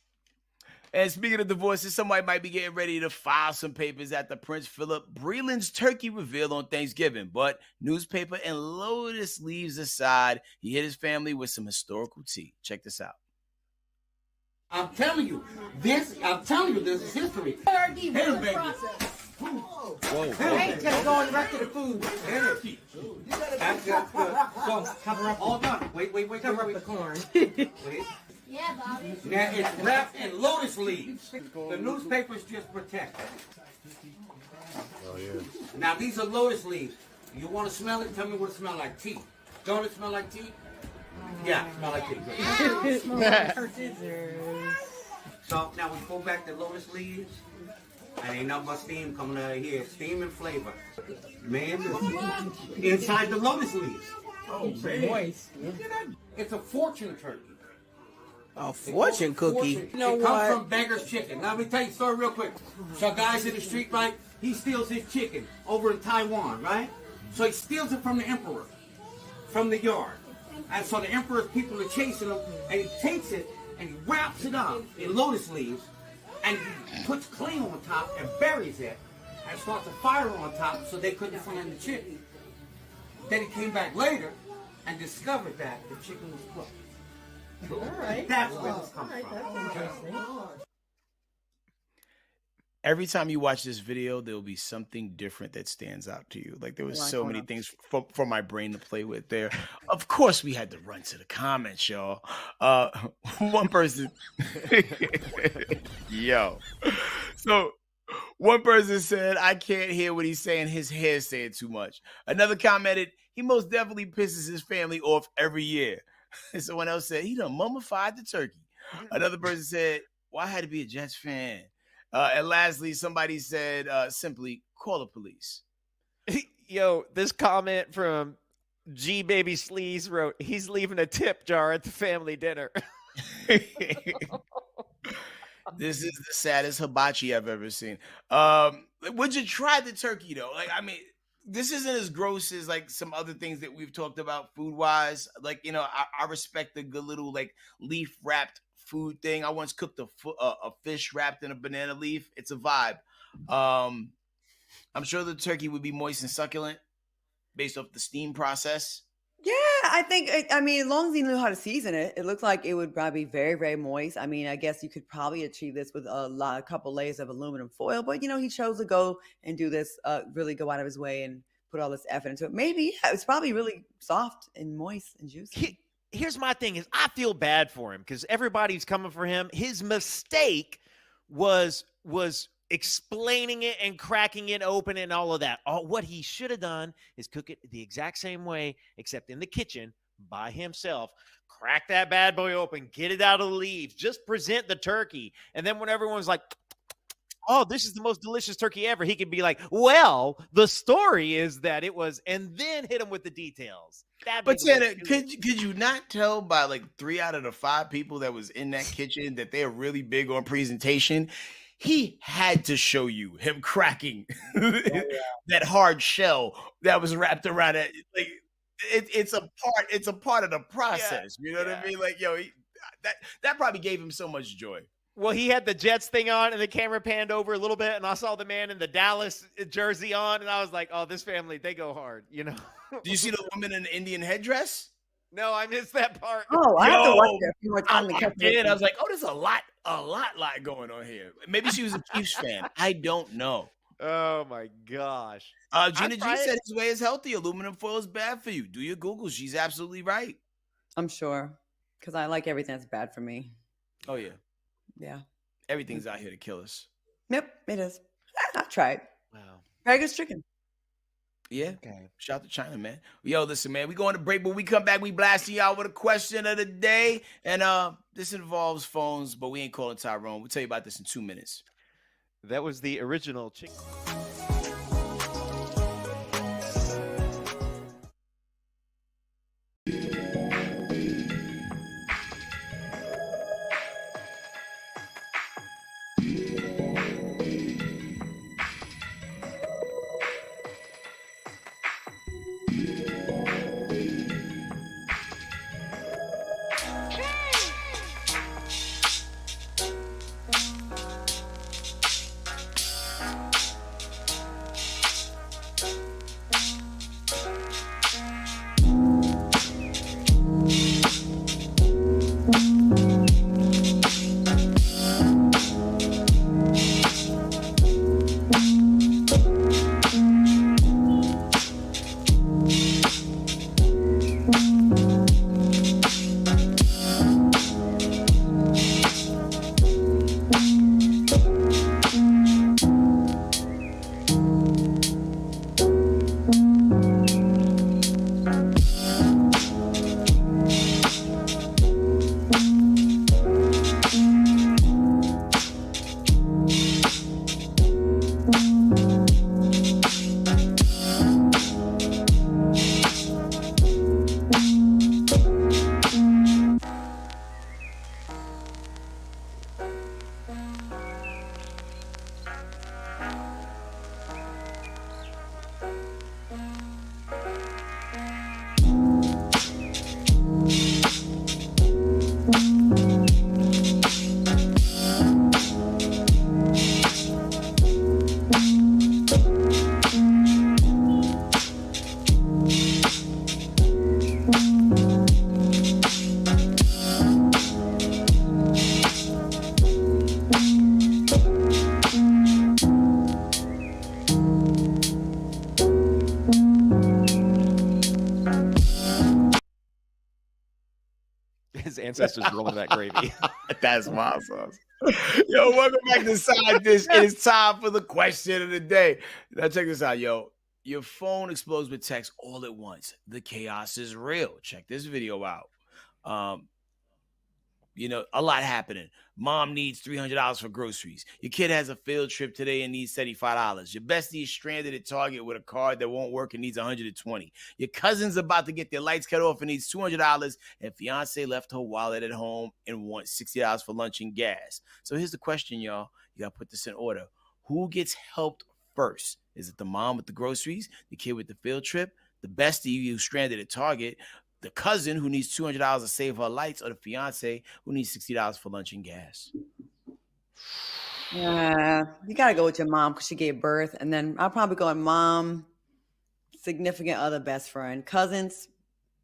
And speaking of divorces, somebody might be getting ready to file some papers at the Prince Philip Breland's turkey reveal on Thanksgiving. But newspaper and lotus leaves aside, he hit his family with some historical tea. Check this out. I'm telling you, this is history. Whoa. Hey, just go and rest of the food. So, cover up. All done. Wait. Cover up the corn. Wait. Yeah, Bobby. Now it's wrapped in lotus leaves. The newspapers just protect it. Oh, yeah. Now these are lotus leaves. You want to smell it? Tell me what it smells like. Tea. Don't it smell like tea? Yeah, it smells like tea. Smell like her scissors. So now we pull back the lotus leaves. And ain't nothing but steam coming out of here. Steam and flavor. Man, inside the lotus leaves. Oh, moist. It's a fortune turkey. A fortune cookie. You know what? It comes from Beggar's Chicken. Now, let me tell you a story real quick. So, guys in the street, right? He steals his chicken over in Taiwan, right? So he steals it from the emperor, from the yard. And so the emperor's people are chasing him, and he takes it and he wraps it up in lotus leaves, and he puts clay on top and buries it, and starts a fire on top so they couldn't find the chicken. Then he came back later and discovered that the chicken was cooked. All right. That's where this comes from. That's interesting. Every time you watch this video, there'll be something different that stands out to you. Like there was so many things for my brain to play with there. Of course, we had to run to the comments, y'all. One person, So one person said, "I can't hear what he's saying. His hair's saying too much." Another commented, "He most definitely pisses his family off every year." And someone else said, "He done mummified the turkey." Another person said, "Well, I had to be a Jets fan." And lastly, somebody said, simply, "Call the police." Yo, this comment from G Baby Sleaze wrote, "He's leaving a tip jar at the family dinner." This is the saddest hibachi I've ever seen. Would you try the turkey though? Like, I mean, this isn't as gross as like some other things that we've talked about food wise. Like, I respect the good little like leaf wrapped food thing. I once cooked a fish wrapped in a banana leaf. It's a vibe. I'm sure the turkey would be moist and succulent based off the steam process. Yeah, I think, I mean, as long as you knew how to season it, it looked like it would probably be very, very moist. I mean, I guess you could probably achieve this with a couple layers of aluminum foil, but he chose to go and do this, really go out of his way and put all this effort into it. Maybe it's probably really soft and moist and juicy. Here's my thing is I feel bad for him because everybody's coming for him. His mistake was explaining it and cracking it open and all of that. What he should have done is cook it the exact same way, except in the kitchen by himself. Crack that bad boy open, get it out of the leaves, just present the turkey. And then when everyone's like, oh, this is the most delicious turkey ever, he could be like, well, the story is that it was, and then hit him with the details. But Santa, could you not tell by like 3 out of the 5 people that was in that kitchen that they're really big on presentation? He had to show you him cracking that hard shell that was wrapped around it. Like it's a part of the process. You know what I mean? Like, that probably gave him so much joy. Well, he had the Jets thing on, and the camera panned over a little bit, and I saw the man in the Dallas jersey on, and I was like, "Oh, this family, they go hard." Do you see the woman in the Indian headdress? No, I missed that part. Oh, I have to watch that a few more times. I was like, "Oh, there's a lot going on here." Maybe she was a Chiefs fan. I don't know. Oh my gosh. Gina G said his way is healthy. Aluminum foil is bad for you. Do your Google. She's absolutely right. I'm sure, because I like everything that's bad for me. Oh yeah. Yeah. Everything's out here to kill us. Yep, it is. I've tried. Wow. Vegas chicken. Yeah. Okay. Shout out to China, man. Yo, listen, man, we going to break, but we come back, we blasting y'all with a question of the day. And this involves phones, but we ain't calling Tyrone. We'll tell you about this in 2 minutes. That was the original chicken. His ancestors rolling that gravy. That's my sauce. Yo, welcome back to Side Dish. It is time for the question of the day. Now check this out, yo. Your phone explodes with text all at once. The chaos is real. Check this video out. A lot happening. Mom needs $300 for groceries. Your kid has a field trip today and needs $75. Your bestie is stranded at Target with a card that won't work and needs $120. Your cousin's about to get their lights cut off and needs $200. And fiance left her wallet at home and wants $60 for lunch and gas. So here's the question, y'all. You got to put this in order. Who gets helped first? Is it the mom with the groceries, the kid with the field trip, the bestie who's stranded at Target, the cousin who needs $200 to save her lights, or the fiance who needs $60 for lunch and gas? Yeah, you got to go with your mom because she gave birth. And then I'll probably go with mom, significant other, best friend. Cousins,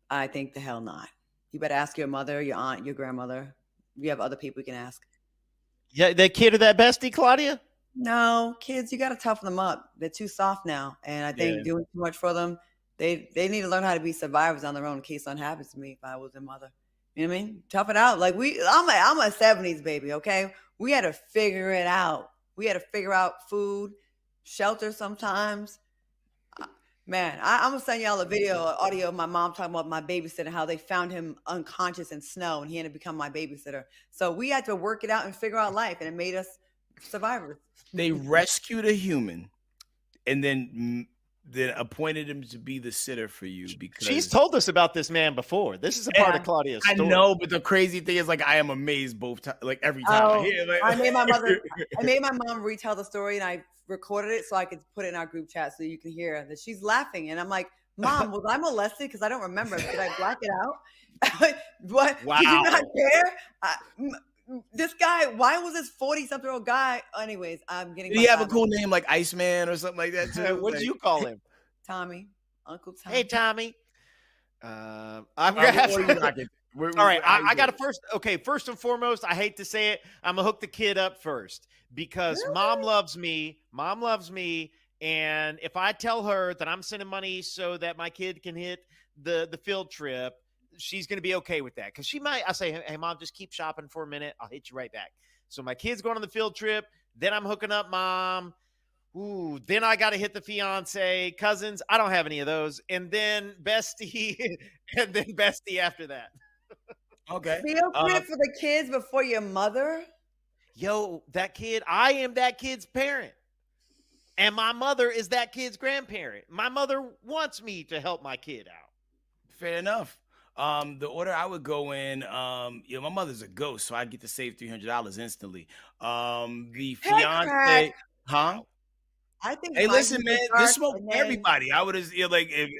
I think the hell not. You better ask your mother, your aunt, your grandmother. You have other people you can ask. Yeah, that kid or that bestie, Claudia? No, kids, you got to toughen them up. They're too soft now. And I think doing too much for them, they need to learn how to be survivors on their own in case something happens to me if I was their mother. You know what I mean? Tough it out. Like I'm a 70s baby, okay? We had to figure it out. We had to figure out food, shelter sometimes. Man, I'm going to send y'all a video, audio of my mom talking about my babysitter, how they found him unconscious in snow and he had to become my babysitter. So we had to work it out and figure out life, and it made us survivors. They rescued a human and then appointed him to be the sitter for you because she's told us about this man before. This is a part of Claudia's story. I know, but the crazy thing is, like, I am amazed both times, like every time. I made my mom retell the story, and I recorded it so I could put it in our group chat so you can hear that she's laughing. And I'm like, Mom, was I molested? Because I don't remember. Did I black it out? What? Wow. Did you not care? This guy, why was this 40-something-year-old guy? Anyways, I'm getting. Did he have a cool name like Iceman or something like that too? What did you call him? Tommy, Uncle Tommy. Hey, Tommy. I'm gonna have to. All right, I got to first. Okay, first and foremost, I hate to say it, I'm gonna hook the kid up first because Mom loves me. Mom loves me, and if I tell her that I'm sending money so that my kid can hit the field trip, she's going to be okay with that because she might. I say, hey, Mom, just keep shopping for a minute. I'll hit you right back. So my kid's going on the field trip. Then I'm hooking up Mom. Ooh, then I got to hit the fiance, cousins. I don't have any of those. And then bestie, and then bestie after that. Okay. Field trip for the kids before your mother? Yo, that kid, I am that kid's parent. And my mother is that kid's grandparent. My mother wants me to help my kid out. Fair enough. The order I would go in, my mother's a ghost, so I get to save $300 instantly. The fiance, huh? I think. Hey, listen, man, this smoke for everybody. I would have, like, if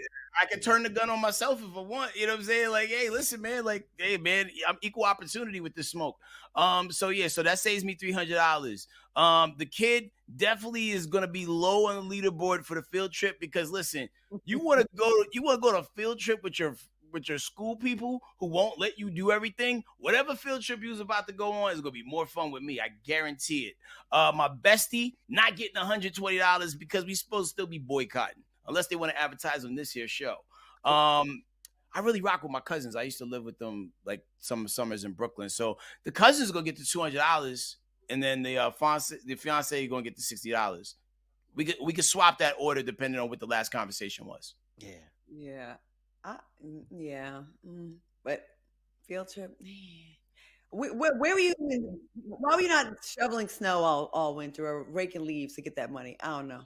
I could turn the gun on myself if I want. You know what I'm saying? Like, hey, listen, man. Like, hey, man, I'm equal opportunity with this smoke. So that saves me $300. The kid definitely is gonna be low on the leaderboard for the field trip because, listen, you want to go to a field trip with your school people who won't let you do everything. Whatever field trip you was about to go on is gonna be more fun with me. I guarantee it. My bestie not getting $120 because we supposed to still be boycotting unless they want to advertise on this here show. I really rock with my cousins. I used to live with them like some summers in Brooklyn. So the cousins gonna get the $200, and then the fiance gonna get the $60. We could swap that order depending on what the last conversation was. Yeah. But field trip. Where were you? Why were you not shoveling snow all winter or raking leaves to get that money? I don't know.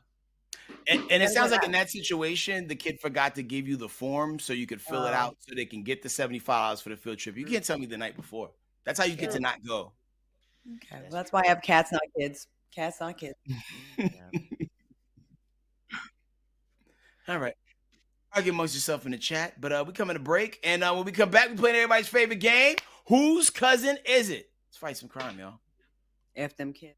And it sounds like in that situation, the kid forgot to give you the form so you could fill it out so they can get the $75 for the field trip. You can't tell me the night before. That's how you get to not go. Okay, well, that's why I have cats, not kids. Cats, not kids. All right. Argue amongst yourself in the chat, but we coming to break, and when we come back, we playing everybody's favorite game. Whose cousin is it? Let's fight some crime, y'all. F them kids.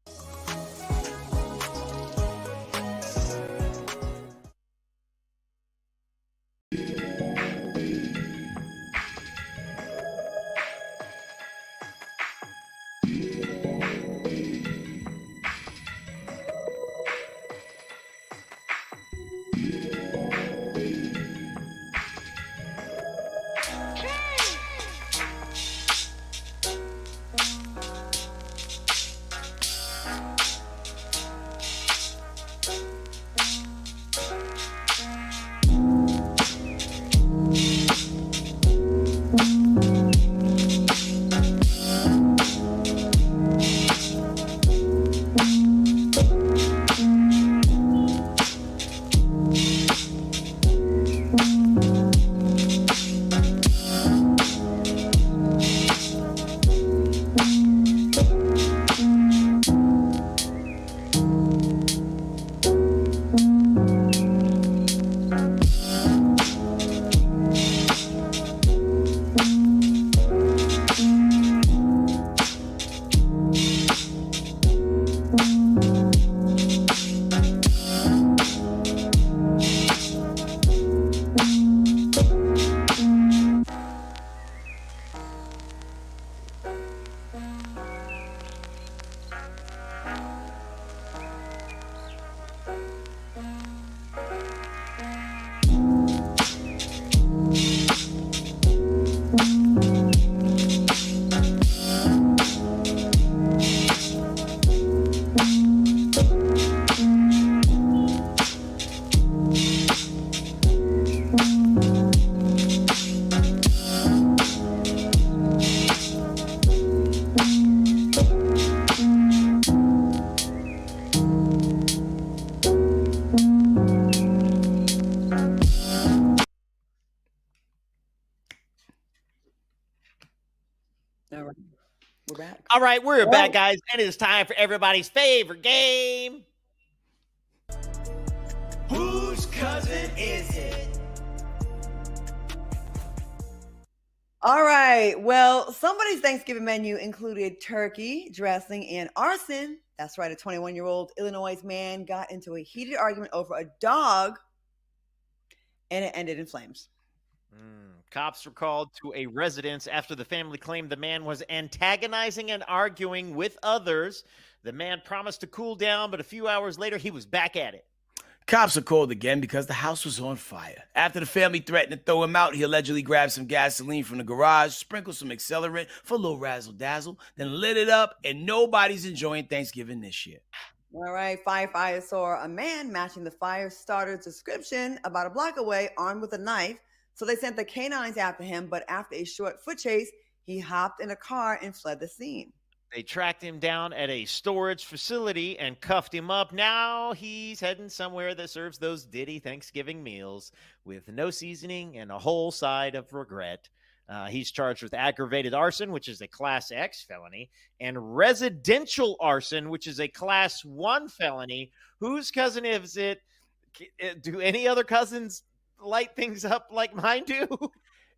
All right, we're back, guys, and it's time for everybody's favorite game. Whose cousin is it? All right. Well, somebody's Thanksgiving menu included turkey, dressing, and arson. That's right. A 21-year-old Illinois man got into a heated argument over a dog, and it ended in flames. Cops were called to a residence after the family claimed the man was antagonizing and arguing with others. The man promised to cool down, but a few hours later, he was back at it. Cops are called again because the house was on fire. After the family threatened to throw him out, he allegedly grabbed some gasoline from the garage, sprinkled some accelerant for a little razzle-dazzle, then lit it up, and nobody's enjoying Thanksgiving this year. All right. Firefighters saw a man matching the fire starter's description about a block away, armed with a knife. So they sent the canines after him, but after a short foot chase, he hopped in a car and fled the scene. They tracked him down at a storage facility and cuffed him up. Now he's heading somewhere that serves those Diddy Thanksgiving meals with no seasoning and a whole side of regret. He's charged with aggravated arson, which is a Class X felony, and residential arson, which is a Class 1 felony. Whose cousin is it? Do any other cousins light things up like mine do?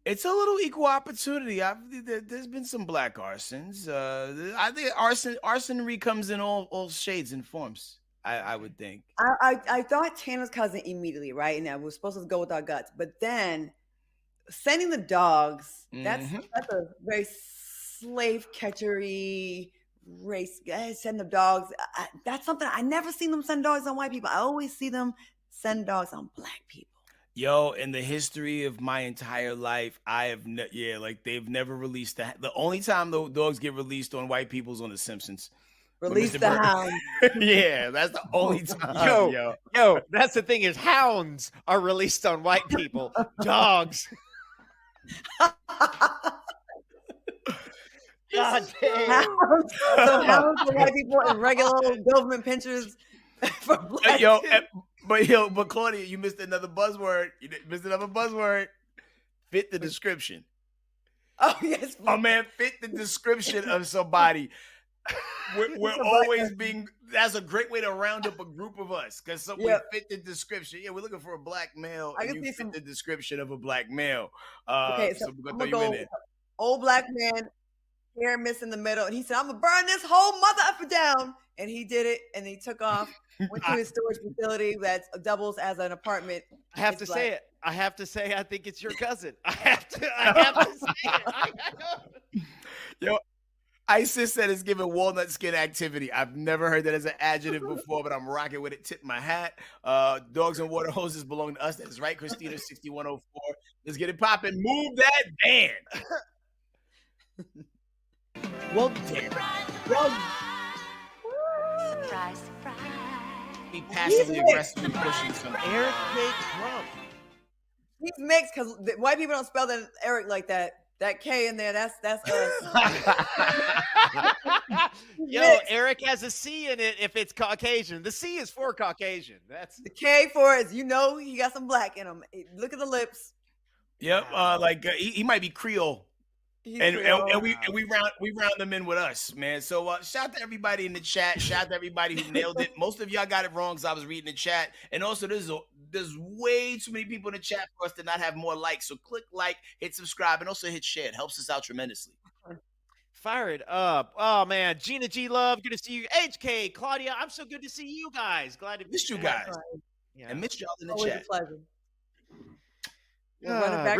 It's a little equal opportunity. There's been some black arsons. I think arsonry comes in all shades and forms. I would think. I thought Tanner's cousin immediately, right? And I was supposed to go with our guts, but then sending the dogs. That's a very slave catchery race. Send the dogs. That's something I never seen them send dogs on white people. I always see them send dogs on black people. Yo, in the history of my entire life, I have they've never released that. The only time the dogs get released on white people is on The Simpsons. Release the hound. Yeah, that's the only time. Yo, that's the thing is hounds are released on white people. Dogs. God damn. So hounds for white people and regular government pinchers for black people. But Claudia, you missed another buzzword. Fit the description. Oh, yes. Oh, man, fit the description of somebody. We're always being, that's a great way to round up a group of us because we fit the description. Yeah, we're looking for a black male and you fit the description of a black male. Okay, so we're going to throw you in there. Old black man, hair missing the middle. And he said, I'm going to burn this whole mother up and down. And he did it, and he took off, went to his storage facility that doubles as an apartment. I have to say it. I think it's your cousin. I have to say it. Yo, ISIS said it's giving walnut skin activity. I've never heard that as an adjective before, but I'm rocking with it. Tip my hat. Dogs and water hoses belong to us. That's right, Christina 6104. Let's get it popping. Move that van. Well, Surprise, surprise. Be passively aggressively pushing some Eric K. Trump. He's mixed because white people don't spell that Eric like that. That K in there, that's us. Yo, Eric has a C in it if it's Caucasian. The C is for Caucasian. That's the K for is, he got some black in him. Look at the lips. Yep, he might be Creole. And we round them in with us, man. So shout to everybody in the chat. Shout to everybody who nailed it. Most of y'all got it wrong, so I was reading the chat. And also, there's way too many people in the chat for us to not have more likes. So click like, hit subscribe, and also hit share. It helps us out tremendously. Fire it up. Oh, man. Gina G. Love, good to see you. HK, Claudia, I'm so good to see you guys. Glad to missed you guys. Yeah. And missed y'all in the Always chat. A pleasure. We'll run it back